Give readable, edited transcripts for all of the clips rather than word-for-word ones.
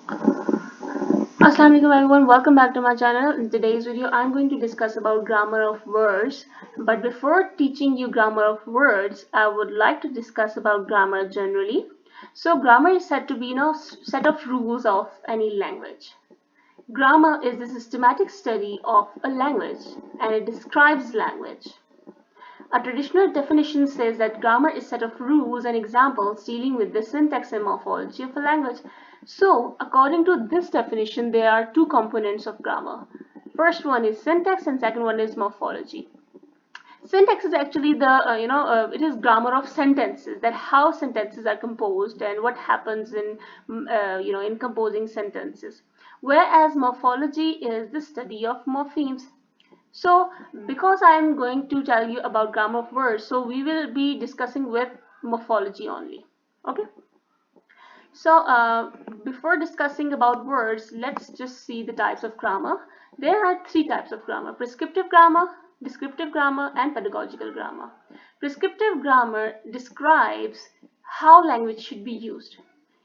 Assalamualaikum everyone, welcome back to my channel. In today's video, I'm going to discuss about grammar of words. But before teaching you grammar of words, I would like to discuss about grammar generally. So grammar is said to be, set of rules of any language. Grammar is the systematic study of a language and it describes language. A traditional definition says that grammar is a set of rules and examples dealing with the syntax and morphology of a language. So, according to this definition, there are two components of grammar. First one is syntax and second one is morphology. Syntax is actually it is grammar of sentences, that how sentences are composed and what happens in in composing sentences. Whereas morphology is the study of morphemes. So because I am going to tell you about grammar of words, so we will be discussing with morphology only. Okay. So before discussing about words, let's just see the types of grammar. There are three types of grammar: prescriptive grammar, descriptive grammar, and pedagogical grammar. Prescriptive grammar describes how language should be used.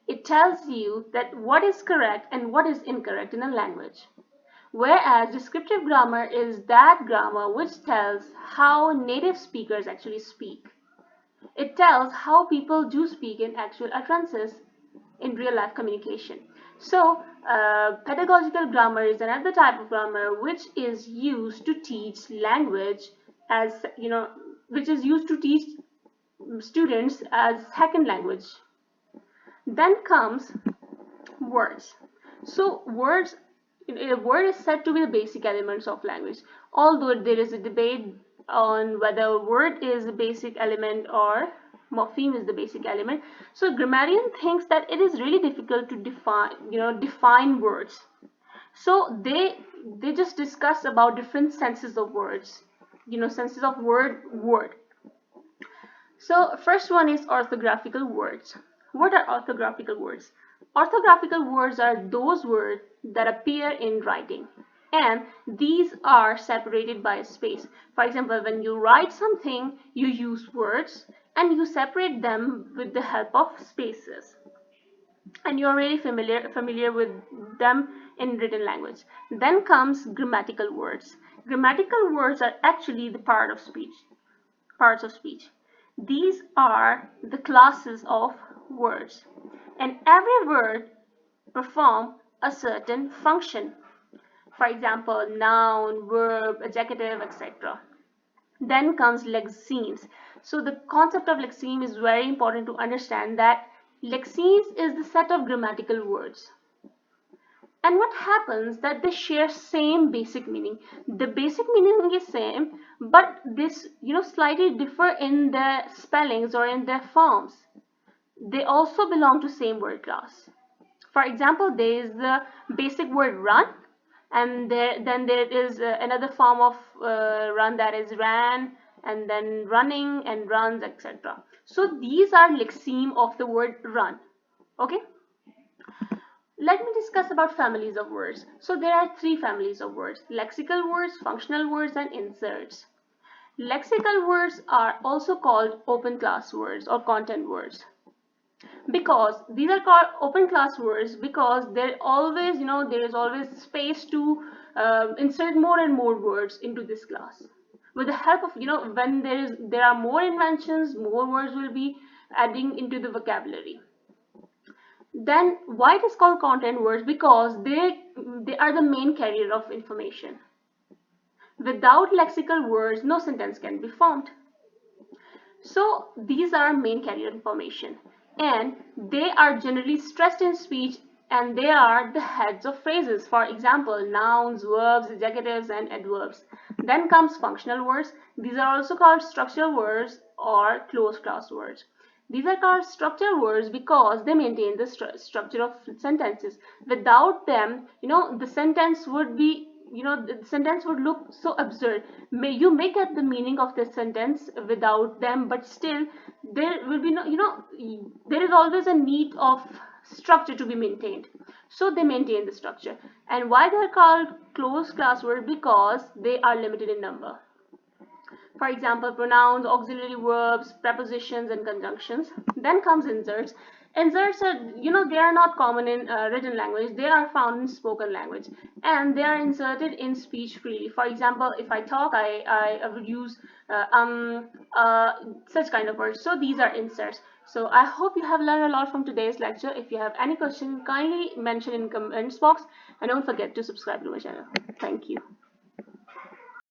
It tells you that what is correct and what is incorrect in a language. Whereas descriptive grammar is that grammar which tells how native speakers actually speak. It tells how people do speak in actual utterances in real life communication. So, pedagogical grammar is another type of grammar which is used to teach language as, which is used to teach students as second language. Then comes words. So words, a word is said to be the basic elements of language, although there is a debate on whether a word is a basic element or morpheme is the basic element. So grammarian thinks that it is really difficult to define words. So they just discuss about different senses of words, senses of word. So first one is orthographical words. What are orthographical words? Orthographical words are those words that appear in writing, and these are separated by a space. For example, when you write something, you use words and you separate them with the help of spaces. And you're really familiar with them in written language. Then comes grammatical words. Grammatical words are actually the parts of speech. These are the classes of words, and every word perform a certain function. For example, noun, verb, adjective, etc. Then comes lexemes. So the concept of lexeme is very important to understand, that lexemes is the set of grammatical words. And what happens that they share same basic meaning. The basic meaning is same, but this slightly differ in their spellings or in their forms. They also belong to same word class. For example, there is the basic word run, and then there is another form of run, that is ran, and then running and runs, etc. So these are lexeme of the word run. Okay. Let me discuss about families of words. So there are three families of words: lexical words, functional words, and inserts. Lexical words are also called open class words or content words, because these are called open class words because there is always space to insert more and more words into this class. With the help of, when there are more inventions, more words will be adding into the vocabulary. Then why it is called content words? Because they are the main carrier of information. Without lexical words, no sentence can be formed. So these are main carrier information, and they are generally stressed in speech, and they are the heads of phrases. For example, nouns, verbs, adjectives, and adverbs. Then comes functional words. These are also called structural words or closed class words. These are called structural words because they maintain the structure of sentences. Without them, the sentence would be, the sentence would look so absurd. You may get the meaning of the sentence without them, but still there will be no, there is always a need of structure to be maintained. So they maintain the structure. And why they are called closed class words? Because they are limited in number. For example, pronouns, auxiliary verbs, prepositions, and conjunctions. Then comes inserts. Inserts are, they are not common in written language. They are found in spoken language, and they are inserted in speech freely. For example, if I talk, I would use such kind of words. So these are inserts. So I hope you have learned a lot from today's lecture. If you have any question, kindly mention in comments box, and don't forget to subscribe to my channel. Thank you.